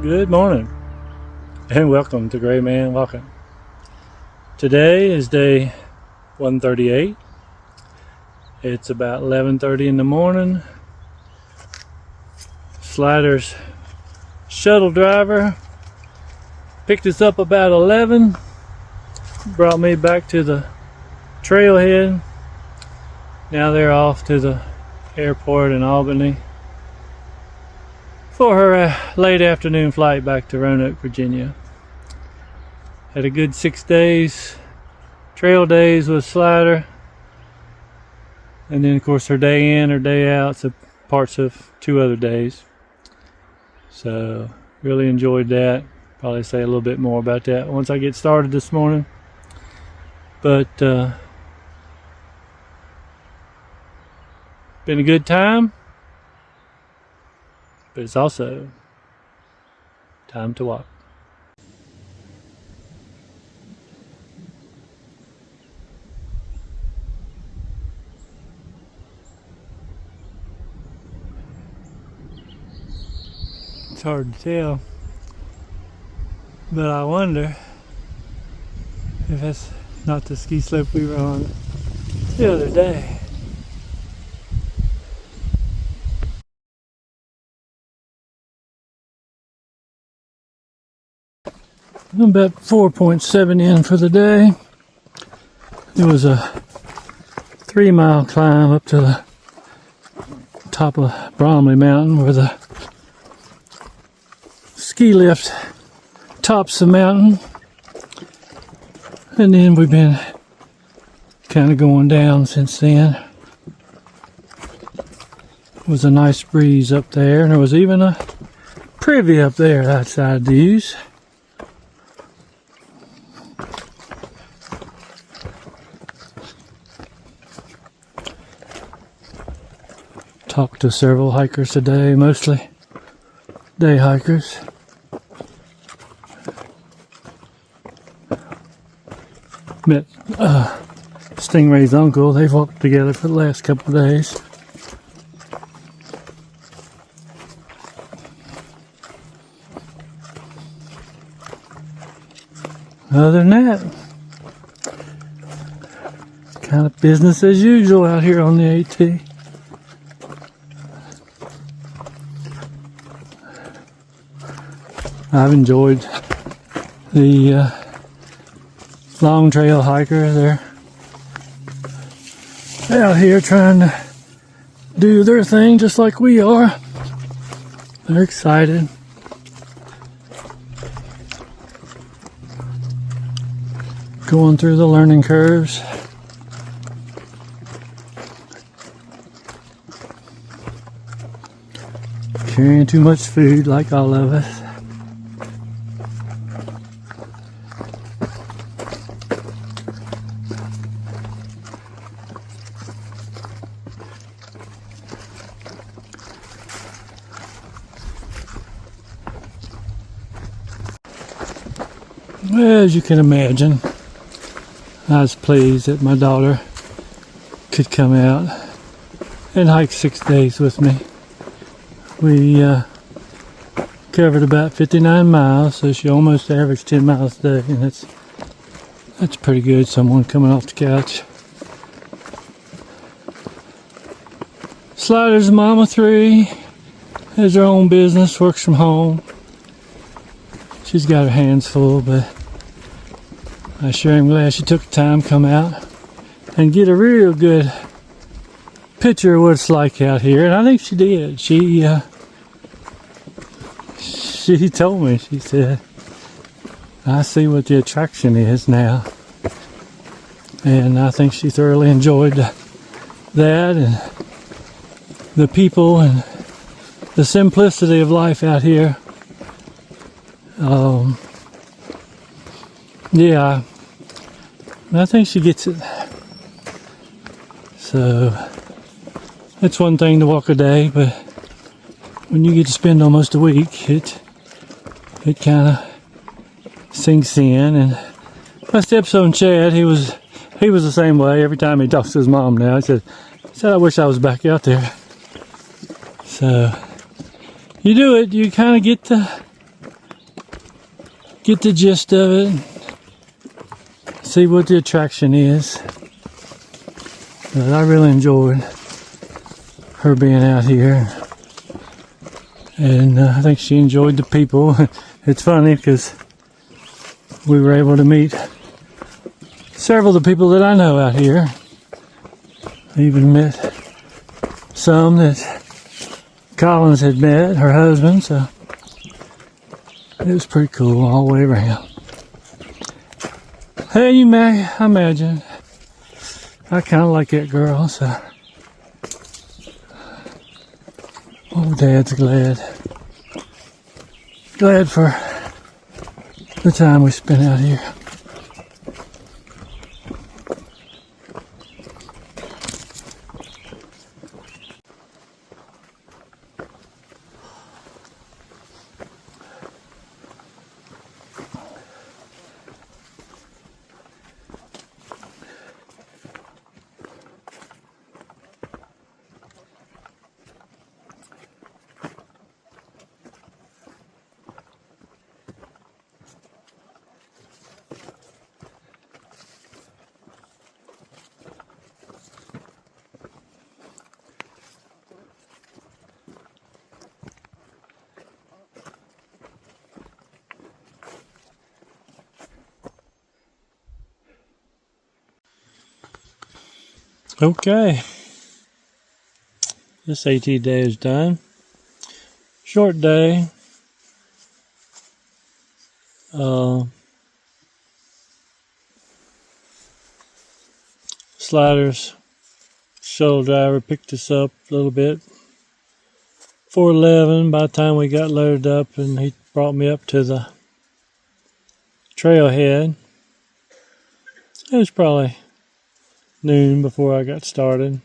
Good morning and welcome to Gray Man Walking. Today is day 138. It's about 11:30 in the morning. Slider's shuttle driver picked us up about 11, brought me back to the trailhead. Now they're off to the airport in Albany for her late afternoon flight back to Roanoke, Virginia. Had a good 6 days, trail days with Slider, and then of course her day in, her day out, so parts of 2 other days. So really enjoyed that. Probably say a little bit more about that once I get started this morning. But been a good time. But it's also time to walk. It's hard to tell, but I wonder if that's not the ski slope we were on the other day. I'm about 4.7 in for the day. It was a 3-mile climb up to the top of Bromley Mountain where the ski lift tops the mountain. And then we've been kind of going down since then. It was a nice breeze up there, and there was even a privy up there outside to use. Talked to several hikers today, mostly day hikers. Met Stingray's uncle. They've walked together for the last couple of days. Other than that, kind of business as usual out here on the AT. I've enjoyed the long trail hiker. They're out here trying to do their thing just like we are. They're excited. Going through the learning curves. Carrying too much food like all of us. Well, as you can imagine, I was pleased that my daughter could come out and hike 6 days with me. We covered about 59 miles, so she almost averaged 10 miles a day, and that's pretty good, someone coming off the couch. Slider's a mama 3, has her own business, works from home. She's got her hands full, but I sure am glad she took the time to come out and get a real good picture of what it's like out here. And I think she did. She told me, she said, I see what the attraction is now. And I think she thoroughly enjoyed that and the people and the simplicity of life out here. Yeah, I think she gets it. So it's one thing to walk a day, but when you get to spend almost a week, it kind of sinks in. And my stepson Chad, he was the same way. Every time he talks to his mom now, he said I wish I was back out there. So you do it, you kind of get to get the gist of it, see what the attraction is. But I really enjoyed her being out here, and I think she enjoyed the people. It's funny because we were able to meet several of the people that I know out here. I even met some that Collins had met, her husband, so it was pretty cool all the way around. Hey, you may imagine, I kind of like that girl, so. Oh, Dad's glad for the time we spent out here. Okay, this AT day is done. Short day. Sliders shuttle driver picked us up a little bit. 4:11 by the time we got loaded up, and he brought me up to the trailhead. It was probably noon before I got started,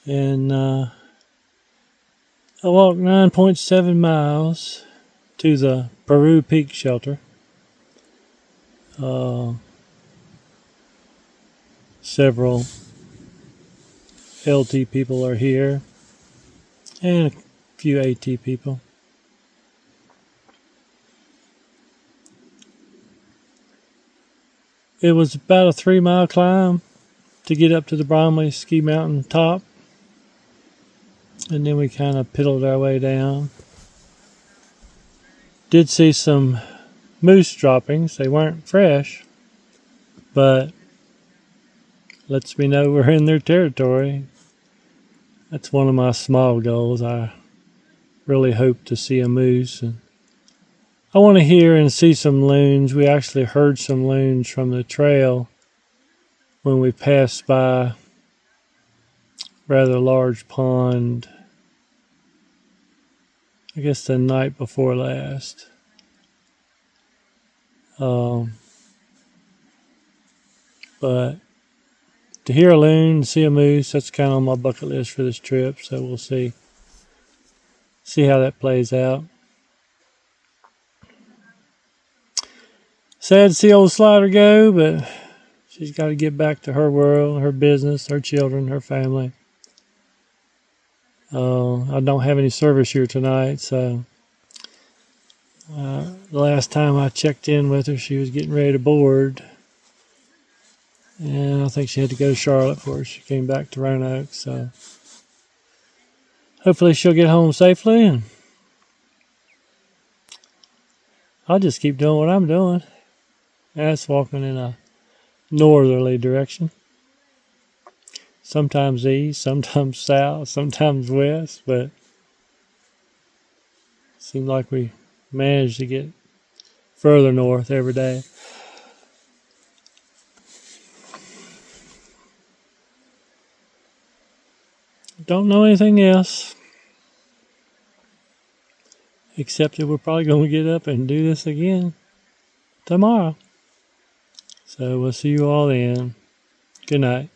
and I walked 9.7 miles to the Peru Peak Shelter. Several LT people are here, and a few AT people. It was about a 3-mile climb to get up to the Bromley ski mountain top, and then we kind of piddled our way down. Did see some moose droppings. They weren't fresh, but lets me know we're in their territory. That's one of my small goals. I really hope to see a moose, and I want to hear and see some loons. We actually heard some loons from the trail when we passed by a rather large pond, I guess the night before last. But to hear a loon, see a moose, that's kind of on my bucket list for this trip, so we'll see how that plays out. Sad to see old Slider go, but she's got to get back to her world, her business, her children, her family. I don't have any service here tonight, so the last time I checked in with her, she was getting ready to board, and I think she had to go to Charlotte before she came back to Roanoke, so hopefully she'll get home safely, and I'll just keep doing what I'm doing. That's walking in a northerly direction. Sometimes east, sometimes south, sometimes west, but it seems like we manage to get further north every day. Don't know anything else, except that we're probably going to get up and do this again tomorrow. So we'll see you all then. Good night.